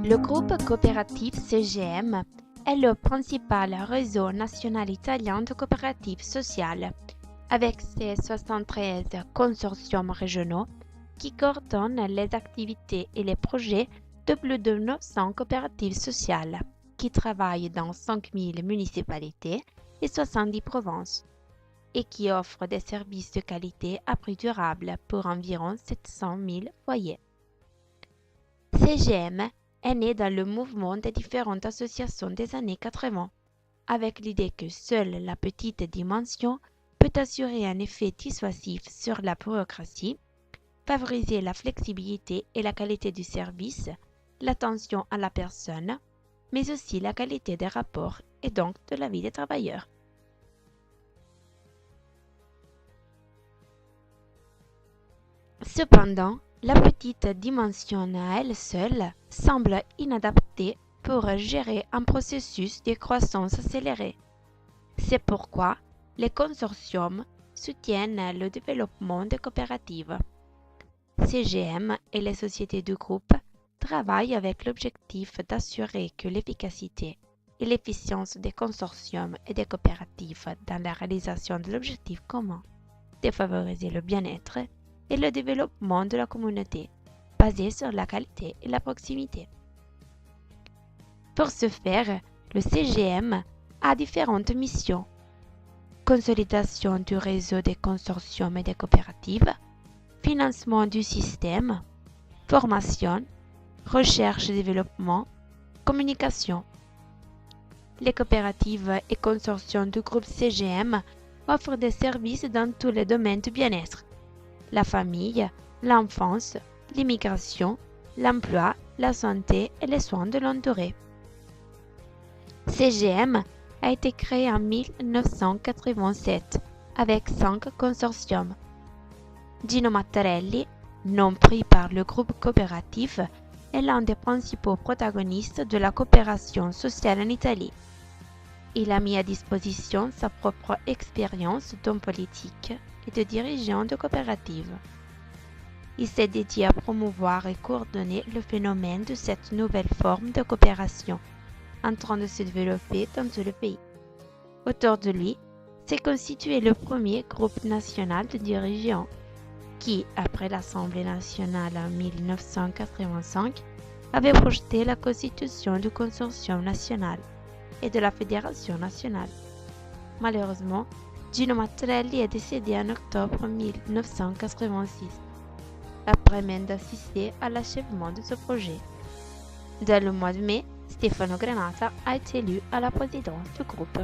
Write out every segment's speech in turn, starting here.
Le groupe coopératif CGM est le principal réseau national italien de coopératives sociales, avec ses 73 consortiums régionaux qui coordonnent les activités et les projets de plus de 900 coopératives sociales qui travaillent dans 5000 municipalités et 70 provinces et qui offrent des services de qualité à prix durable pour environ 700 000 foyers. CGM est né dans le mouvement des différentes associations des années 80, avec l'idée que seule la petite dimension peut assurer un effet dissuasif sur la bureaucratie, favoriser la flexibilité et la qualité du service, l'attention à la personne, mais aussi la qualité des rapports et donc de la vie des travailleurs. Cependant, la petite dimension à elle seule semble inadaptée pour gérer un processus de croissance accélérée. C'est pourquoi les consortiums soutiennent le développement des coopératives. CGM et les sociétés du groupe travaillent avec l'objectif d'assurer que l'efficacité et l'efficience des consortiums et des coopératives dans la réalisation de l'objectif commun de favoriser le bien-être et le développement de la communauté, basé sur la qualité et la proximité. Pour ce faire, le CGM a différentes missions. Consolidation du réseau des consortiums et des coopératives, financement du système, formation, recherche et développement, communication. Les coopératives et consortiums du groupe CGM offrent des services dans tous les domaines du bien-être: la famille, l'enfance, l'immigration, l'emploi, la santé et les soins de l'entouré. CGM a été créé en 1987 avec 5 consortiums. Gino Mattarelli, nom pris par le groupe coopératif, est l'un des principaux protagonistes de la coopération sociale en Italie. Il a mis à disposition sa propre expérience d'homme politique et de dirigeant de coopérative. Il s'est dédié à promouvoir et coordonner le phénomène de cette nouvelle forme de coopération en train de se développer dans tout le pays. Autour de lui s'est constitué le premier groupe national de dirigeants qui, après l'Assemblée nationale en 1985, avait projeté la constitution du consortium national et de la fédération nationale. Malheureusement, Gino Mattarelli est décédé en octobre 1986, après même d'assister à l'achèvement de ce projet. Dans le mois de mai, Stefano Granata a été élu à la présidence du groupe.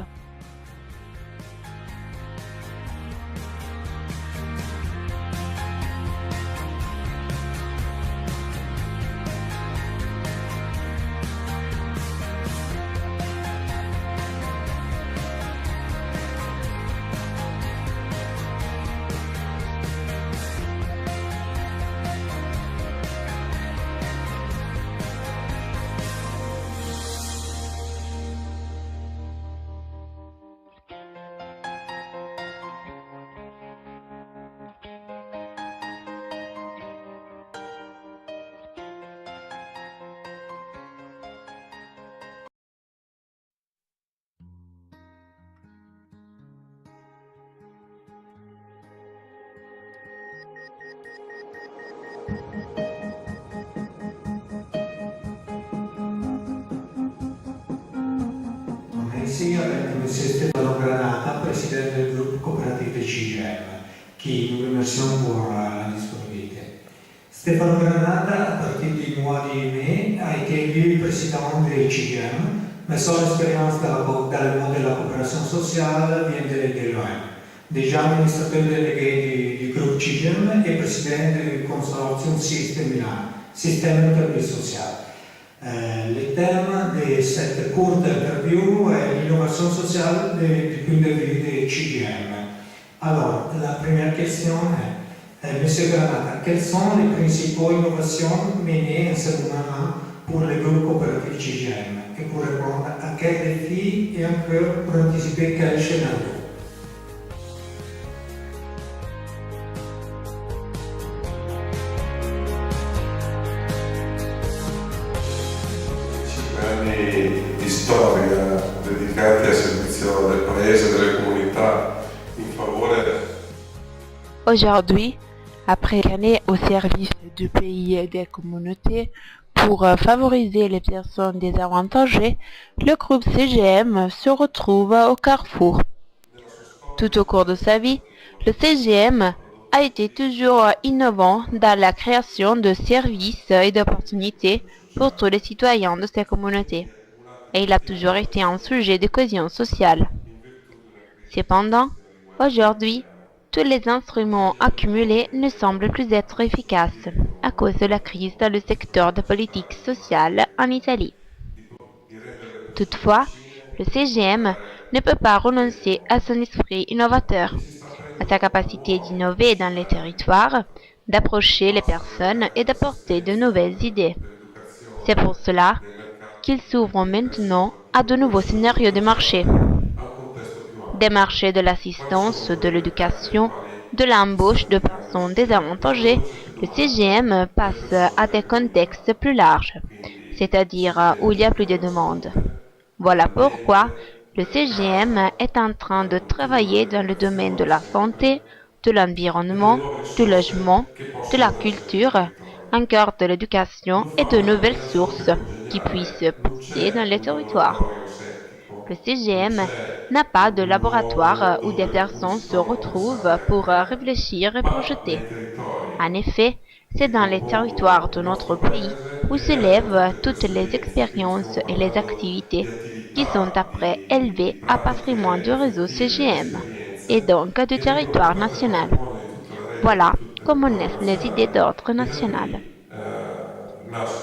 Insieme avec M. Stefano Granata, président du groupe coopératif CGM, qui nous remercions pour la disponibilité. Stefano Granata, à partir du mois de mai, a été élu président de CGM, mais son expérience dans le monde de la coopération sociale vient de loin. Déjà administrateur délégué du groupe CGM et président du consortium Système Milan, Système de service social. Le thème de cette courte interview est l'innovation sociale du point de vue de CGM. Alors, la première question est, M. Granata, quelles sont les principales innovations menées en ce moment pour le groupe coopératif CGM et pour répondre à quels défis et encore pour anticiper quel scénario? anni di storia dedicati al servizio del paese e delle comunità in favore. Aujourd'hui, après gagner au service du pays et des communautés pour favoriser les personnes désavantagées, le groupe CGM se retrouve au carrefour. Tout au cours de sa vie, le CGM a été toujours innovant dans la création de services et d'opportunités pour tous les citoyens de ces communautés, et il a toujours été un sujet de cohésion sociale. Cependant, aujourd'hui, tous les instruments accumulés ne semblent plus être efficaces à cause de la crise dans le secteur de politique sociale en Italie. Toutefois, le CGM ne peut pas renoncer à son esprit innovateur, à sa capacité d'innover dans les territoires, d'approcher les personnes et d'apporter de nouvelles idées. C'est pour cela qu'il s'ouvre maintenant à de nouveaux scénarios de marché. Des marchés de l'assistance, de l'éducation, de l'embauche de personnes désavantagées, le CGM passe à des contextes plus larges, c'est-à-dire où il y a plus de demandes. Voilà pourquoi le CGM est en train de travailler dans le domaine de la santé, de l'environnement, du logement, de la culture, encore de l'éducation et de nouvelles sources qui puissent pousser dans les territoires. Le CGM n'a pas de laboratoire où des personnes se retrouvent pour réfléchir et projeter. En effet, c'est dans les territoires de notre pays où se lèvent toutes les expériences et les activités qui sont après élevées à patrimoine du réseau CGM et donc du territoire national. Voilà comment naissent les idées d'ordre national.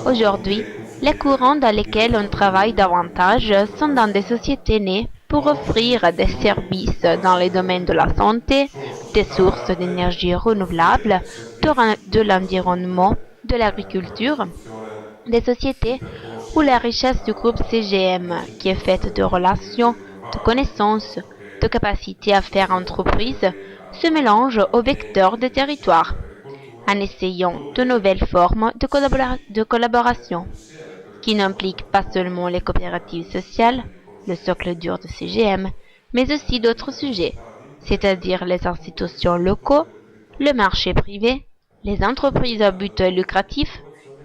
Aujourd'hui, les courants dans lesquels on travaille davantage sont dans des sociétés nées pour offrir des services dans les domaines de la santé, des sources d'énergie renouvelable, de l'environnement, de l'agriculture, des sociétés où la richesse du groupe CGM, qui est faite de relations, de connaissances, de capacités à faire entreprise, se mélange aux vecteurs des territoires, en essayant de nouvelles formes de collaboration, qui n'impliquent pas seulement les coopératives sociales, le socle dur de CGM, mais aussi d'autres sujets, c'est-à-dire les institutions locaux, le marché privé, les entreprises à but lucratif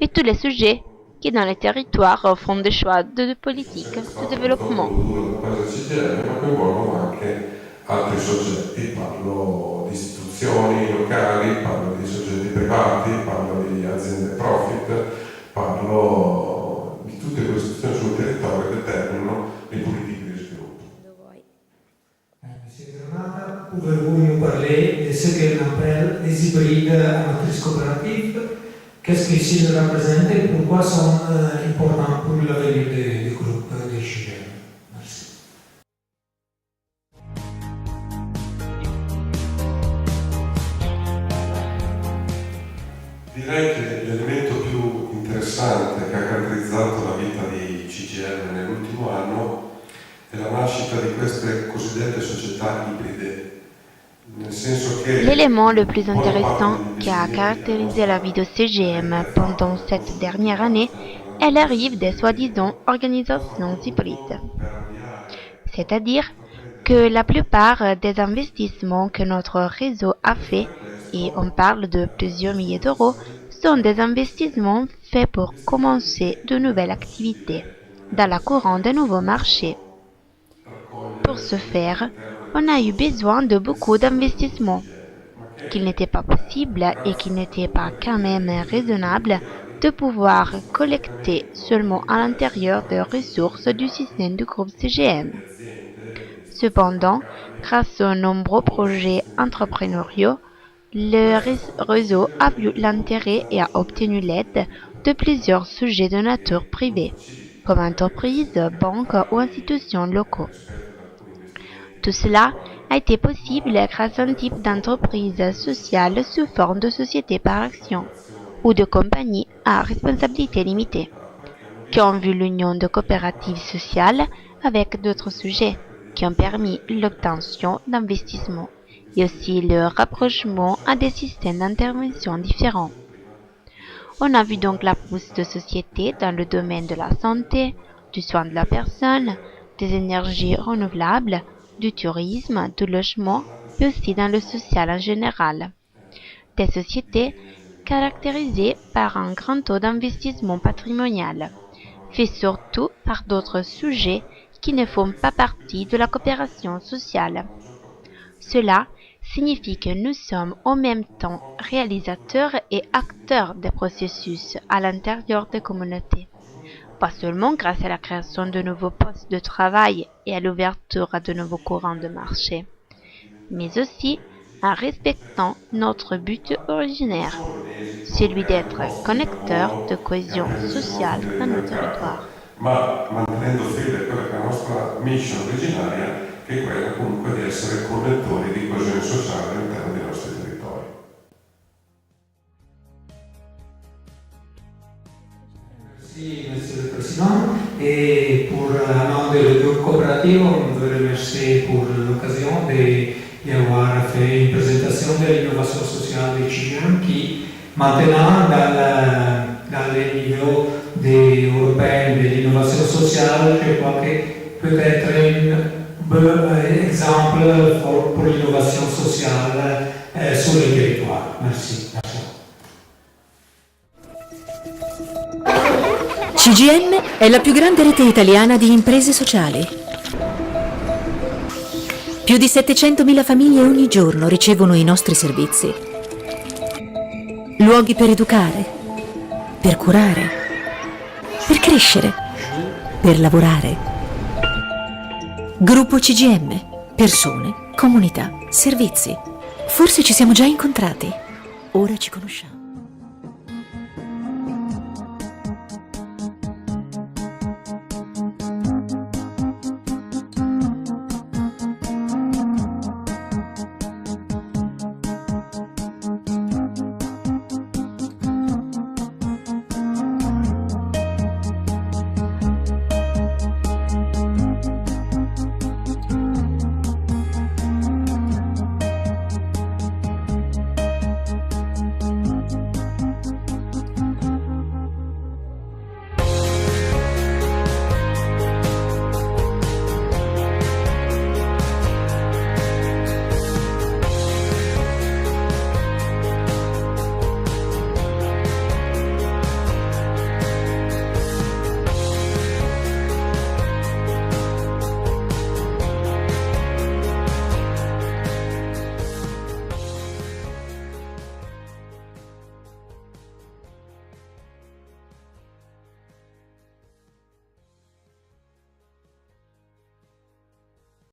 et tous les sujets qui dans les territoires font des choix de politique de développement. Altri soggetti, parlo di istituzioni locali, parlo di soggetti privati, parlo di aziende profit, parlo di tutte queste istituzioni sul territorio che determinano le politiche di sviluppo. Monsieur Granata, pouvez-vous nous parler de ce qu'est l'appel des hybrides à matrice coopérative? Qu'est-ce qu'ils représentent et pourquoi sont importants pour l'avenir du groupe des CGM? Merci. Direi che l'elemento più interessante che ha caratterizzato la vita di CGM nell'ultimo anno è la nascita di queste cosiddette società ibride. L'élément le plus intéressant qui a caractérisé la vie de CGM pendant cette dernière année est l'arrivée des soi-disant organisations hybrides. C'est-à-dire que la plupart des investissements que notre réseau a fait, et on parle de plusieurs milliers d'euros, sont des investissements faits pour commencer de nouvelles activités dans la courant de nouveaux marchés. Pour ce faire, on a eu besoin de beaucoup d'investissements, qu'il n'était pas possible et qu'il n'était pas quand même raisonnable de pouvoir collecter seulement à l'intérieur des ressources du système du groupe CGM. Cependant, grâce aux nombreux projets entrepreneuriaux, le réseau a vu l'intérêt et a obtenu l'aide de plusieurs sujets de nature privée, comme entreprises, banques ou institutions locaux. Tout cela a été possible grâce à un type d'entreprise sociale sous forme de société par action ou de compagnie à responsabilité limitée, qui ont vu l'union de coopératives sociales avec d'autres sujets qui ont permis l'obtention d'investissements et aussi le rapprochement à des systèmes d'intervention différents. On a vu donc la pousse de sociétés dans le domaine de la santé, du soin de la personne, des énergies renouvelables, du tourisme, du logement, et aussi dans le social en général. Des sociétés caractérisées par un grand taux d'investissement patrimonial, fait surtout par d'autres sujets qui ne font pas partie de la coopération sociale. Cela signifie que nous sommes en même temps réalisateurs et acteurs des processus à l'intérieur des communautés, pas seulement grâce à la création de nouveaux postes de travail et à l'ouverture à de nouveaux courants de marché, mais aussi en respectant notre but originaire, celui d'être connecteur de cohésion sociale dans nos territoires. Ma mantenendo fede a quella che è la nostra mission originaria, che è quella comunque di essere connettori di coesione sociale all'interno dei nostri territori. Merci, Monsieur le Président. Et pour le nom du groupe coopératif, on veut remercier pour l'occasion d'avoir fait une présentation de l'innovation sociale de CIGEM qui, maintenant, dans le niveau européen de l'innovation sociale, je crois que peut être un bon exemple pour l'innovation sociale sur le territoire. Merci. CGM è la più grande rete italiana di imprese sociali. Più di 700.000 famiglie ogni giorno ricevono i nostri servizi. Luoghi per educare, per curare, per crescere, per lavorare. Gruppo CGM. Persone, comunità, servizi. Forse ci siamo già incontrati. Ora ci conosciamo.